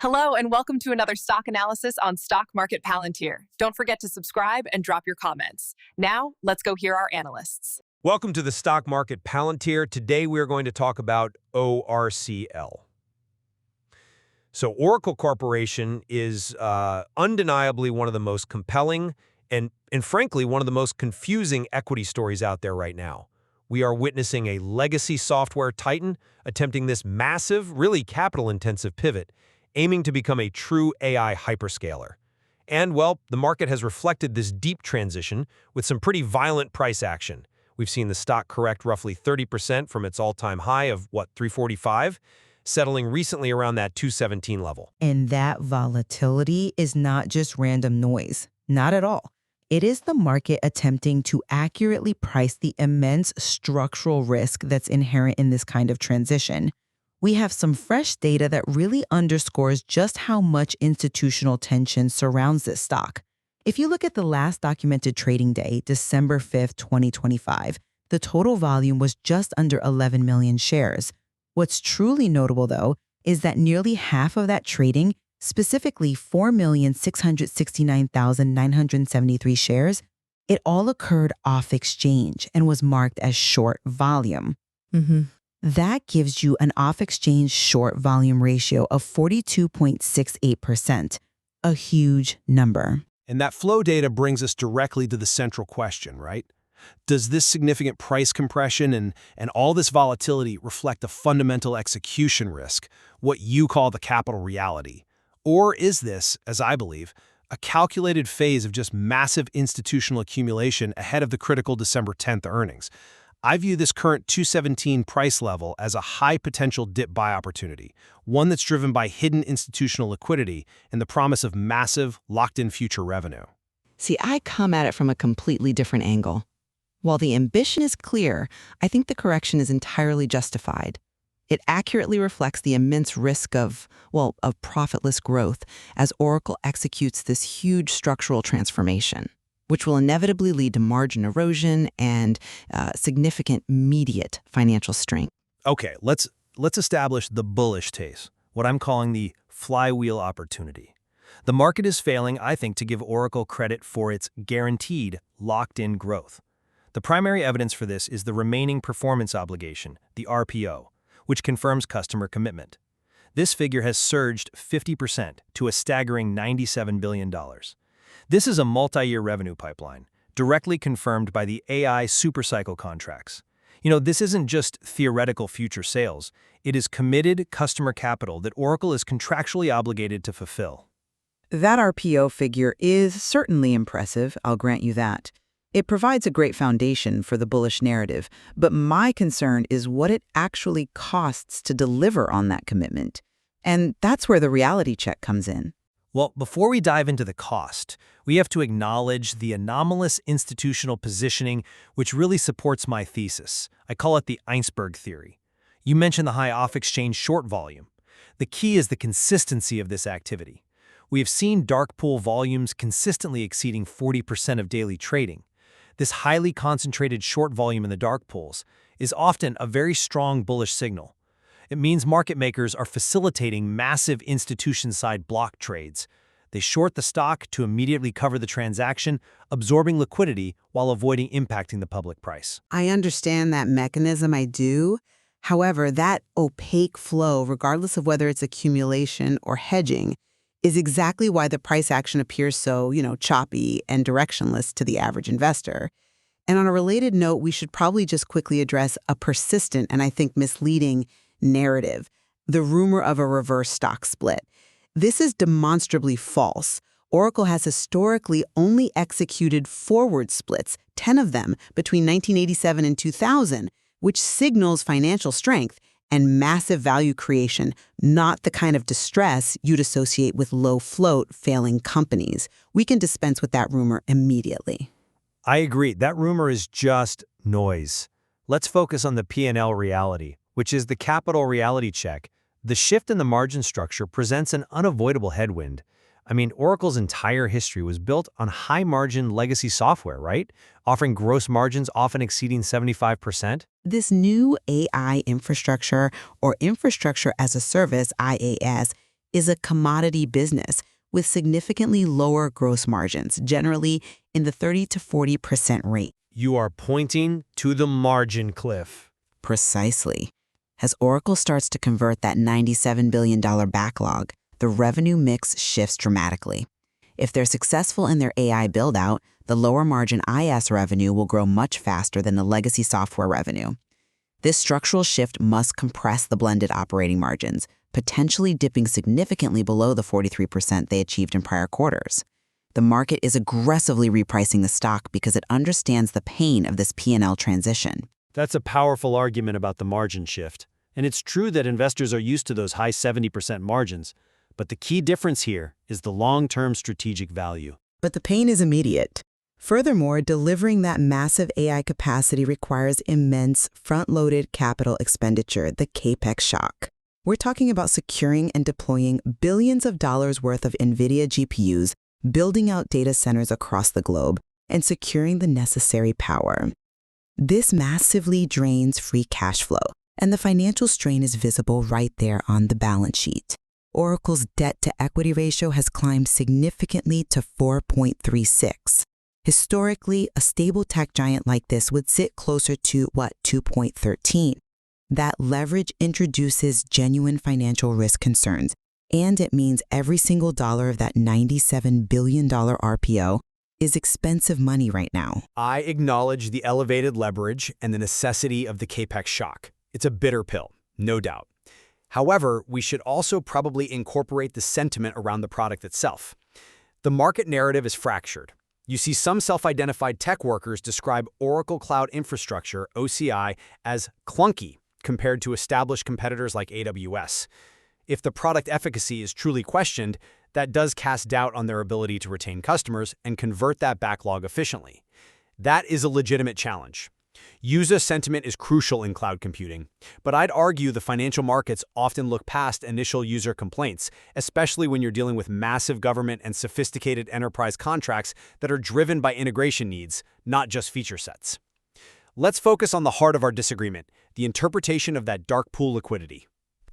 Hello, and welcome to another stock analysis on Stock Market Palantir. Don't forget to subscribe and drop your comments. Now, let's go hear our analysts. Welcome to the Stock Market Palantir. Today we are going to talk about ORCL. So Oracle Corporation is undeniably one of the most compelling and frankly, one of the most confusing equity stories out there right now. We are witnessing a legacy software titan attempting this massive, really capital-intensive pivot, aiming to become a true AI hyperscaler. And, well, the market has reflected this deep transition with some pretty violent price action. We've seen the stock correct roughly 30% from its all-time high of, $345, settling recently around that 217 level. And that volatility is not just random noise. Not at all. It is the market attempting to accurately price the immense structural risk that's inherent in this kind of transition. We have some fresh data that really underscores just how much institutional tension surrounds this stock. If you look at the last documented trading day, December 5th, 2025, the total volume was just under 11 million shares. What's truly notable, though, is that nearly half of that trading, specifically 4,669,973 shares, it all occurred off exchange and was marked as short volume. That gives you an off-exchange short volume ratio of 42.68%, a huge number. And that flow data brings us directly to the central question, right? Does this significant price compression and all this volatility reflect a fundamental execution risk, what you call the capital reality? Or is this, as I believe, a calculated phase of just massive institutional accumulation ahead of the critical December 10th earnings? I view this current 217 price level as a high-potential dip buy opportunity, one that's driven by hidden institutional liquidity and the promise of massive, locked-in future revenue. See, I come at it from a completely different angle. While the ambition is clear, I think the correction is entirely justified. It accurately reflects the immense risk of profitless growth as Oracle executes this huge structural transformation, which will inevitably lead to margin erosion and significant immediate financial strain. Okay, let's establish the bullish case, what I'm calling the flywheel opportunity. The market is failing, I think, to give Oracle credit for its guaranteed locked-in growth. The primary evidence for this is the remaining performance obligation, the RPO, which confirms customer commitment. This figure has surged 50% to a staggering $97 billion. This is a multi-year revenue pipeline, directly confirmed by the AI supercycle contracts. This isn't just theoretical future sales. It is committed customer capital that Oracle is contractually obligated to fulfill. That RPO figure is certainly impressive, I'll grant you that. It provides a great foundation for the bullish narrative, but my concern is what it actually costs to deliver on that commitment. And that's where the reality check comes in. Well, before we dive into the cost, we have to acknowledge the anomalous institutional positioning which really supports my thesis. I call it the iceberg theory. You mentioned the high off-exchange short volume. The key is the consistency of this activity. We have seen dark pool volumes consistently exceeding 40% of daily trading. This highly concentrated short volume in the dark pools is often a very strong bullish signal. It means market makers are facilitating massive institution-side block trades. They short the stock to immediately cover the transaction, absorbing liquidity while avoiding impacting the public price. I understand that mechanism, I do. However, that opaque flow, regardless of whether it's accumulation or hedging, is exactly why the price action appears so, choppy and directionless to the average investor. And on a related note, we should probably just quickly address a persistent and I think misleading narrative, the rumor of a reverse stock split. This is demonstrably false. Oracle has historically only executed forward splits, 10 of them between 1987 and 2000, which signals financial strength and massive value creation, not the kind of distress you'd associate with low-float, failing companies. We can dispense with that rumor immediately. I agree. That rumor is just noise. Let's focus on the P&L reality, which is the capital reality check. The shift in the margin structure presents an unavoidable headwind. Oracle's entire history was built on high-margin legacy software, right? Offering gross margins often exceeding 75%. This new AI infrastructure, or infrastructure as a service, IaaS, is a commodity business with significantly lower gross margins, generally in the 30 to 40% rate. You are pointing to the margin cliff. Precisely. As Oracle starts to convert that $97 billion backlog, the revenue mix shifts dramatically. If they're successful in their AI build-out, the lower margin IaaS revenue will grow much faster than the legacy software revenue. This structural shift must compress the blended operating margins, potentially dipping significantly below the 43% they achieved in prior quarters. The market is aggressively repricing the stock because it understands the pain of this P&L transition. That's a powerful argument about the margin shift. And it's true that investors are used to those high 70% margins, but the key difference here is the long-term strategic value. But the pain is immediate. Furthermore, delivering that massive AI capacity requires immense front-loaded capital expenditure, the CapEx shock. We're talking about securing and deploying billions of dollars worth of NVIDIA GPUs, building out data centers across the globe, and securing the necessary power. This massively drains free cash flow, and the financial strain is visible right there on the balance sheet. Oracle's debt-to-equity ratio has climbed significantly to 4.36. Historically, a stable tech giant like this would sit closer to, 2.13. That leverage introduces genuine financial risk concerns, and it means every single dollar of that $97 billion RPO is expensive money right now. I acknowledge the elevated leverage and the necessity of the CapEx shock. It's a bitter pill, no doubt. However, we should also probably incorporate the sentiment around the product itself. The market narrative is fractured. You see some self-identified tech workers describe Oracle Cloud Infrastructure, OCI, as clunky compared to established competitors like AWS. If the product efficacy is truly questioned, that does cast doubt on their ability to retain customers and convert that backlog efficiently. That is a legitimate challenge. User sentiment is crucial in cloud computing, but I'd argue the financial markets often look past initial user complaints, especially when you're dealing with massive government and sophisticated enterprise contracts that are driven by integration needs, not just feature sets. Let's focus on the heart of our disagreement, the interpretation of that dark pool liquidity.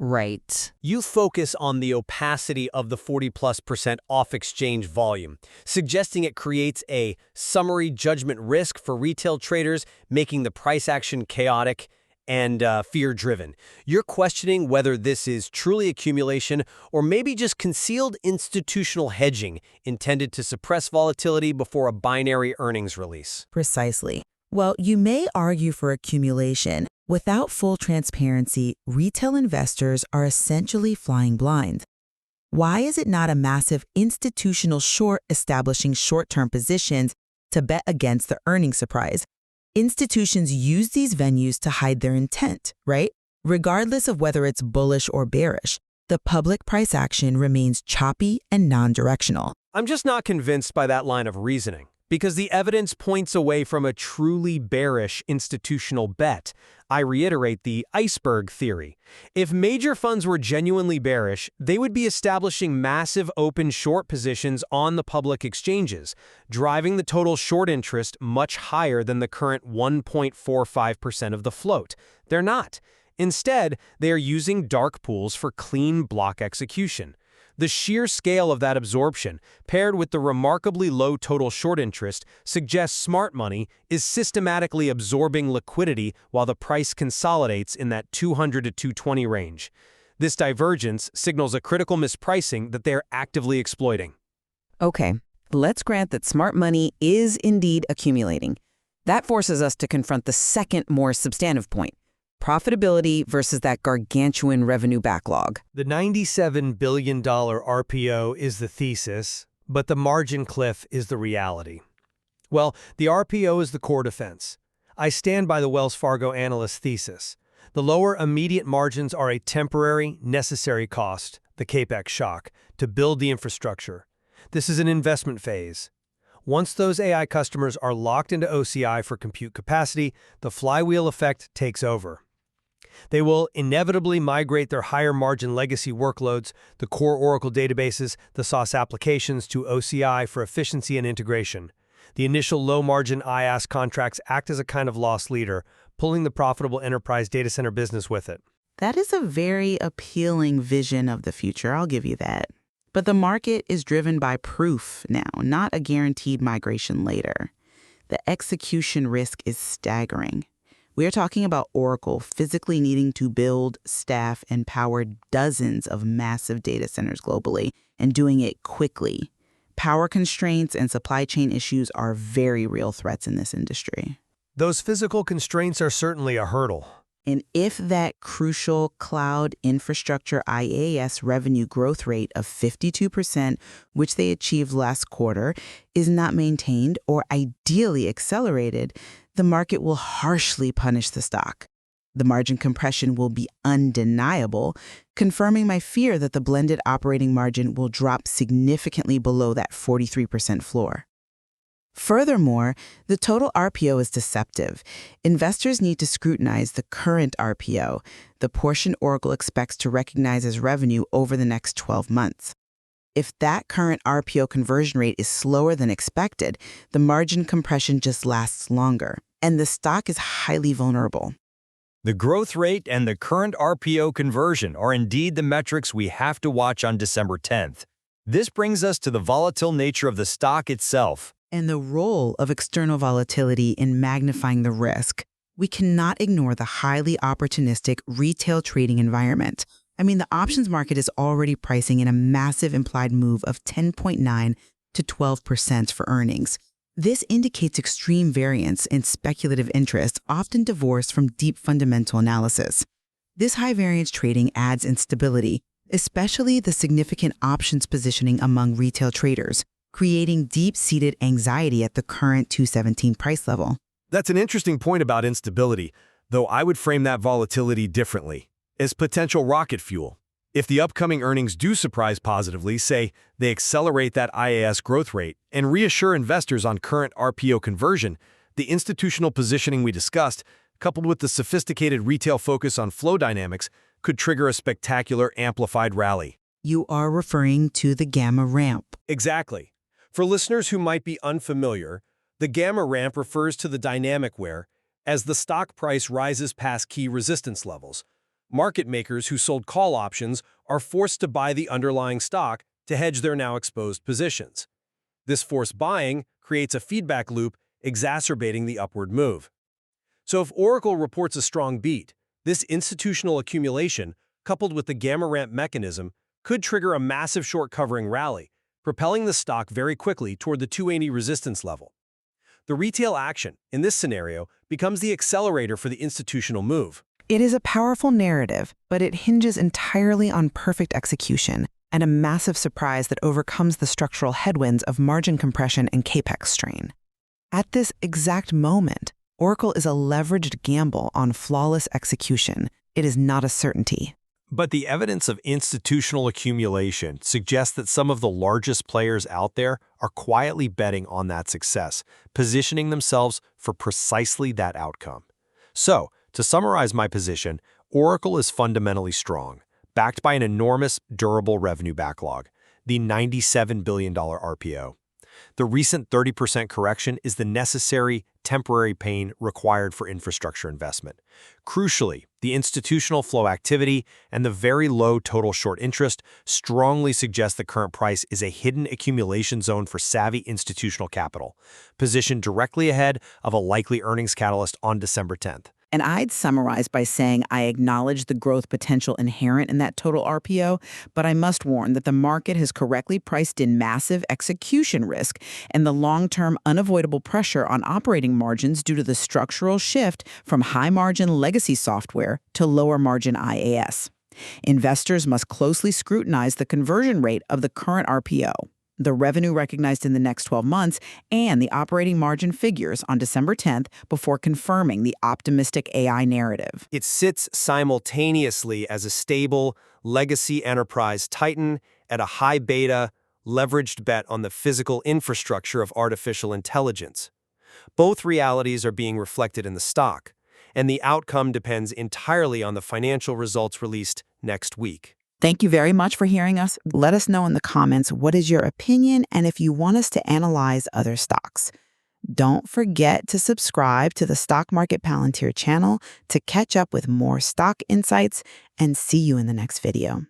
Right. You focus on the opacity of the 40+% off-exchange volume, suggesting it creates a summary judgment risk for retail traders, making the price action chaotic and fear-driven. You're questioning whether this is truly accumulation or maybe just concealed institutional hedging intended to suppress volatility before a binary earnings release. Precisely. Well, you may argue for accumulation. Without full transparency, retail investors are essentially flying blind. Why is it not a massive institutional short establishing short-term positions to bet against the earnings surprise? Institutions use these venues to hide their intent, right? Regardless of whether it's bullish or bearish, the public price action remains choppy and non-directional. I'm just not convinced by that line of reasoning, because the evidence points away from a truly bearish institutional bet. I reiterate the iceberg theory. If major funds were genuinely bearish, they would be establishing massive open short positions on the public exchanges, driving the total short interest much higher than the current 1.45% of the float. They're not. Instead, they are using dark pools for clean block execution. The sheer scale of that absorption, paired with the remarkably low total short interest, suggests smart money is systematically absorbing liquidity while the price consolidates in that 200 to 220 range. This divergence signals a critical mispricing that they are actively exploiting. Okay, let's grant that smart money is indeed accumulating. That forces us to confront the second, more substantive point: profitability versus that gargantuan revenue backlog. The $97 billion RPO is the thesis, but the margin cliff is the reality. Well, the RPO is the core defense. I stand by the Wells Fargo analyst's thesis. The lower immediate margins are a temporary, necessary cost, the CapEx shock, to build the infrastructure. This is an investment phase. Once those AI customers are locked into OCI for compute capacity, the flywheel effect takes over. They will inevitably migrate their higher-margin legacy workloads, the core Oracle databases, the SaaS applications, to OCI for efficiency and integration. The initial low-margin IaaS contracts act as a kind of loss leader, pulling the profitable enterprise data center business with it. That is a very appealing vision of the future, I'll give you that. But the market is driven by proof now, not a guaranteed migration later. The execution risk is staggering. We are talking about Oracle physically needing to build, staff, and power dozens of massive data centers globally, and doing it quickly. Power constraints and supply chain issues are very real threats in this industry. Those physical constraints are certainly a hurdle. And if that crucial cloud infrastructure IaaS revenue growth rate of 52%, which they achieved last quarter, is not maintained or ideally accelerated, the market will harshly punish the stock. The margin compression will be undeniable, confirming my fear that the blended operating margin will drop significantly below that 43% floor. Furthermore, the total RPO is deceptive. Investors need to scrutinize the current RPO, the portion Oracle expects to recognize as revenue over the next 12 months. If that current RPO conversion rate is slower than expected, the margin compression just lasts longer, and the stock is highly vulnerable. The growth rate and the current RPO conversion are indeed the metrics we have to watch on December 10th. This brings us to the volatile nature of the stock itself. And the role of external volatility in magnifying the risk. We cannot ignore the highly opportunistic retail trading environment. I mean, the options market is already pricing in a massive implied move of 10.9 to 12% for earnings. This indicates extreme variance in speculative interest, often divorced from deep fundamental analysis. This high variance trading adds instability, especially the significant options positioning among retail traders, creating deep-seated anxiety at the current 217 price level. That's an interesting point about instability, though I would frame that volatility differently, as potential rocket fuel. If the upcoming earnings do surprise positively, say they accelerate that IaaS growth rate and reassure investors on current RPO conversion, the institutional positioning we discussed, coupled with the sophisticated retail focus on flow dynamics, could trigger a spectacular amplified rally. You are referring to the gamma ramp. Exactly. For listeners who might be unfamiliar, the gamma ramp refers to the dynamic where, as the stock price rises past key resistance levels, market makers who sold call options are forced to buy the underlying stock to hedge their now exposed positions. This forced buying creates a feedback loop, exacerbating the upward move. So if Oracle reports a strong beat, this institutional accumulation, coupled with the gamma ramp mechanism, could trigger a massive short covering rally, propelling the stock very quickly toward the 280 resistance level. The retail action, in this scenario, becomes the accelerator for the institutional move. It is a powerful narrative, but it hinges entirely on perfect execution and a massive surprise that overcomes the structural headwinds of margin compression and capex strain. At this exact moment, Oracle is a leveraged gamble on flawless execution. It is not a certainty. But the evidence of institutional accumulation suggests that some of the largest players out there are quietly betting on that success, positioning themselves for precisely that outcome. So, to summarize my position, Oracle is fundamentally strong, backed by an enormous, durable revenue backlog, the $97 billion RPO. The recent 30% correction is the necessary, temporary pain required for infrastructure investment. Crucially, the institutional flow activity and the very low total short interest strongly suggest the current price is a hidden accumulation zone for savvy institutional capital, positioned directly ahead of a likely earnings catalyst on December 10th. And I'd summarize by saying I acknowledge the growth potential inherent in that total RPO, but I must warn that the market has correctly priced in massive execution risk and the long-term unavoidable pressure on operating margins due to the structural shift from high-margin legacy software to lower-margin IaaS. Investors must closely scrutinize the conversion rate of the current RPO, the revenue recognized in the next 12 months, and the operating margin figures on December 10th before confirming the optimistic AI narrative. It sits simultaneously as a stable, legacy enterprise titan at a high beta, leveraged bet on the physical infrastructure of artificial intelligence. Both realities are being reflected in the stock, and the outcome depends entirely on the financial results released next week. Thank you very much for hearing us. Let us know in the comments what is your opinion and if you want us to analyze other stocks. Don't forget to subscribe to the Stock Market Palantir channel to catch up with more stock insights, and see you in the next video.